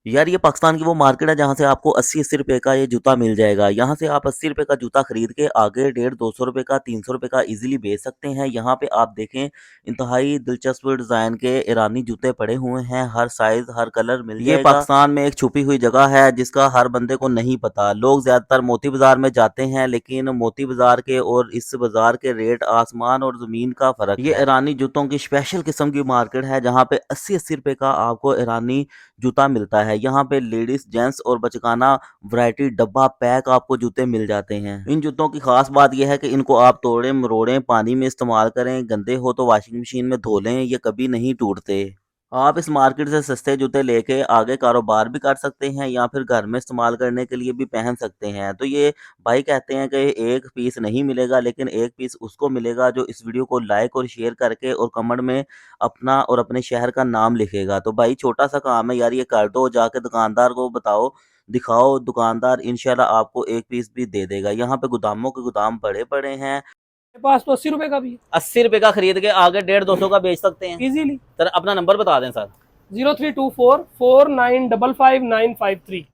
यार ये पाकिस्तान की वो मार्केट है जहाँ से आपको 80-80 रुपए का ये जूता मिल जाएगा। यहाँ से आप 80 रुपए का जूता खरीद के आगे 150-200 रुपए का 300 रुपए का इजीली बेच सकते हैं। यहाँ पे आप देखें इंतहाई दिलचस्प डिज़ाइन के ईरानी जूते पड़े हुए हैं, हर साइज हर कलर मिल जाएगा। ये पाकिस्तान में एक छुपी हुई जगह है जिसका हर बंदे को नहीं पता। लोग ज्यादातर मोती बाजार में जाते हैं, लेकिन मोती बाजार के और इस बाजार के रेट आसमान और जमीन का फर्क है। ये ईरानी जूतों की स्पेशल किस्म की मार्केट है जहाँ पे 80-80 रुपए का आपको ईरानी जूता मिलता है। यहाँ पे लेडीज जेंट्स और बचकाना वैरायटी डब्बा पैक आपको जूते मिल जाते हैं। इन जूतों की खास बात यह है कि इनको आप तोड़ें मरोड़ें पानी में इस्तेमाल करें, गंदे हो तो वॉशिंग मशीन में धो लें, ये कभी नहीं टूटते। आप इस मार्केट से सस्ते जूते लेके आगे कारोबार भी कर सकते हैं या फिर घर में इस्तेमाल करने के लिए भी पहन सकते हैं। तो ये भाई कहते हैं कि एक पीस नहीं मिलेगा, लेकिन एक पीस उसको मिलेगा जो इस वीडियो को लाइक और शेयर करके और कमेंट में अपना और अपने शहर का नाम लिखेगा। तो भाई छोटा सा काम है यार, ये कर दो, जाके दुकानदार को बताओ, दिखाओ, दुकानदार इंशाल्लाह आपको एक पीस भी दे देगा। यहाँ पे गोदामों के गोदाम बड़े पड़े हैं। मेरे पास तो 80 रुपए का भी है। 80 रुपए का खरीद के आगे 150-200 का बेच सकते हैं। इजीली। सर अपना नंबर बता दें सर। 0324 4955 953।